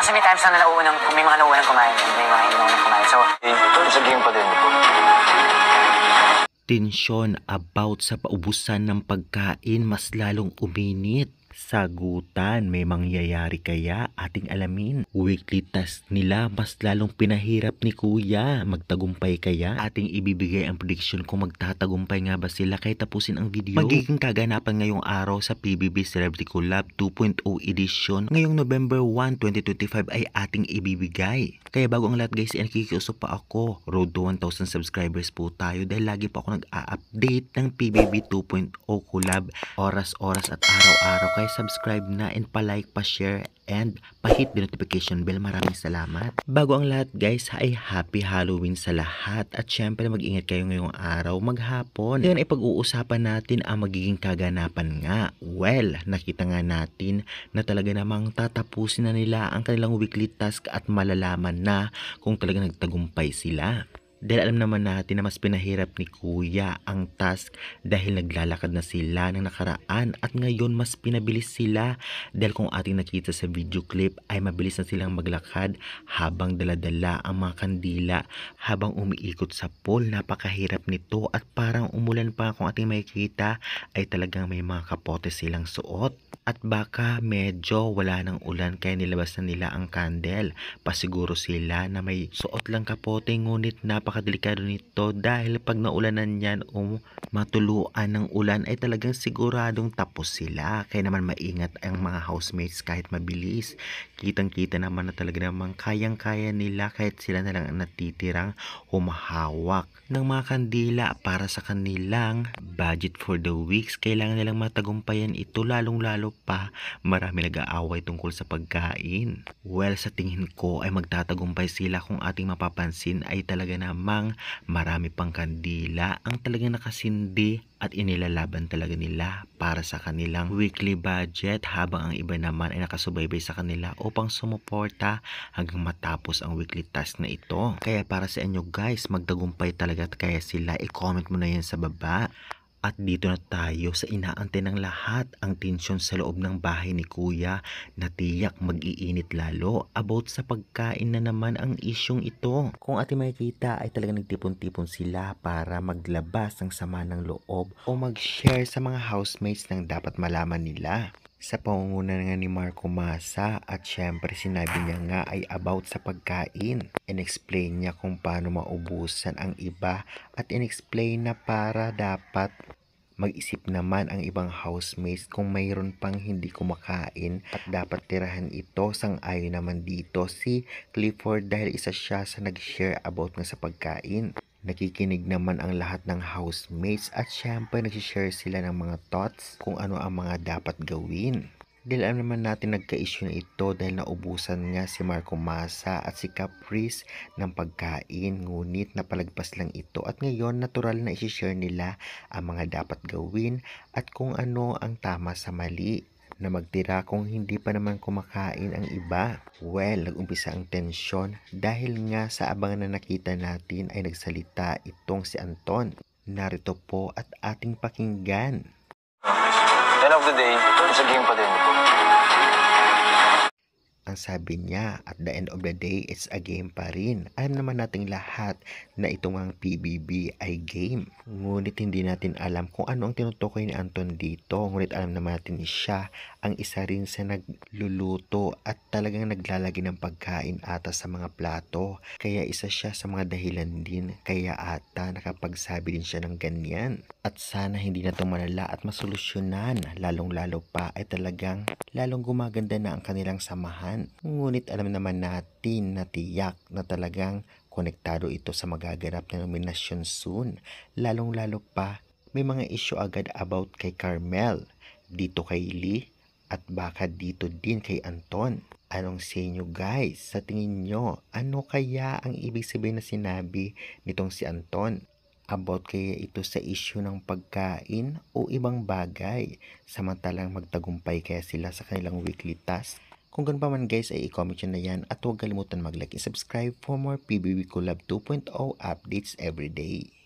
Kasi may times na may mga nauunang kumain, may mga inaunang kumain. So, sa game pa din. Tensyon about sa paubusan ng pagkain mas lalong uminit. Sagutan, may mangyayari kaya? Ating alamin. Weekly task nila mas lalong pinahirap ni Kuya. Magtagumpay kaya? Ating ibibigay ang prediction kung magtatagumpay nga ba sila kaya tapusin ang video. Magiging kaganapan ngayong araw sa PBB Celebrity Collab 2.0 edition. Ngayong November 1, 2025 ay ating ibibigay. Kaya bago ang lahat guys, nakikiusap pa ako. Road to 1,000 subscribers po tayo dahil lagi pa ako nag-a-update ng PBB 2.0 Collab oras-oras at araw-araw. Kaya subscribe na and pa-like, pa-share and pa-hit the notification bell. Maraming salamat. Bago ang lahat guys, ay happy Halloween sa lahat. At syempre mag-ingat kayo ngayong araw, maghapon. Ngayon ay pag-uusapan natin ang magiging kaganapan nga. Well, nakita nga natin na talaga namang tatapusin na nila ang kanilang weekly task at malalaman na kung talaga nagtagumpay sila. Dahil alam naman natin na mas pinahirap ni Kuya ang task dahil naglalakad na sila ng nakaraan at ngayon mas pinabilis sila dahil kung ating nakita sa video clip ay mabilis na silang maglakad habang daladala ang mga kandila habang umiikot sa pool. Napakahirap nito at parang umulan pa. Kung ating makikita ay talagang may mga kapote silang suot. At baka medyo wala ng ulan kaya nilabas na nila ang candle. Pasiguro sila na may suot lang kapote ngunit napakadelikado nito dahil pag naulanan yan o matuluan ng ulan ay talagang siguradong tapos sila. Kaya naman maingat ang mga housemates kahit mabilis. Kitang-kita naman na talaga namang kayang-kaya nila kahit sila na lang ang natitirang humahawak ng mga kandila para sa kanilang budget for the weeks. Kailangan nilang matagumpayan ito lalong-lalo pa marami nag-aaway tungkol sa pagkain. Well, sa tingin ko ay magtatagumpay sila kung ating mapapansin ay talaga namang marami pang kandila ang talagang nakasindi at inilalaban talaga nila para sa kanilang weekly budget habang ang iba naman ay nakasubaybay sa kanila upang sumuporta hanggang matapos ang weekly task na ito. Kaya para sa inyo guys, magtagumpay talaga at kaya sila, i-comment mo na yan sa baba. At dito na tayo sa inaantay ng lahat, ang tensyon sa loob ng bahay ni Kuya na tiyak mag-iinit lalo about sa pagkain na naman ang isyong ito. Kung ating makikita ay talagang nagtipon-tipon sila para maglabas ng sama ng loob o mag-share sa mga housemates ng dapat malaman nila. Sa pangunguna nga ni Marco Masa at syempre sinabi niya nga ay about sa pagkain. In-explain niya kung paano maubusan ang iba at in-explain na para dapat mag-isip naman ang ibang housemates kung mayroon pang hindi kumakain at dapat tirahan ito. Sang-ayon naman dito si Clifford dahil isa siya sa nag-share about nga sa pagkain. Nakikinig naman ang lahat ng housemates at syempre nag-share sila ng mga thoughts kung ano ang mga dapat gawin. Dahil alam naman natin nagka-issue na ito dahil naubusan nga si Marco Masa at si Caprice ng pagkain ngunit napalagpas lang ito at ngayon natural na i-share nila ang mga dapat gawin at kung ano ang tama sa mali na magtira kung hindi pa naman kumakain ang iba. Well, nag-umpisa ang tensyon dahil nga sa abangan na nakita natin ay nagsalita itong si Anton. Narito po at ating pakinggan. End of the day, sa game pa din. Ang sabi niya, at the end of the day, it's a game pa rin. Alam naman nating lahat na itong ang PBB ay game. Ngunit hindi natin alam kung ano ang tinutukoy ni Anton dito. Ngunit alam naman natin siya ang isa rin sa nagluluto at talagang naglalagay ng pagkain ata sa mga plato. Kaya isa siya sa mga dahilan din kaya ata nakapagsabi din siya ng ganyan. At sana hindi na ito malala at masolusyonan. Lalong-lalo pa ay talagang lalong gumaganda na ang kanilang samahan. Ngunit alam naman natin na tiyak na talagang konektado ito sa magaganap na nominasyon soon. Lalong-lalo pa, may mga issue agad about kay Carmel, dito kay Lee, at baka dito din kay Anton. Anong sa inyo guys? Sa tingin nyo, ano kaya ang ibig sabihin na sinabi nitong si Anton? About kaya ito sa issue ng pagkain o ibang bagay? Samantalang magtagumpay kaya sila sa kanilang weekly task? Kung ganun pa man guys ay i-comment nyo na yan at huwag kalimutan mag-like and subscribe for more PBB Collab 2.0 updates everyday.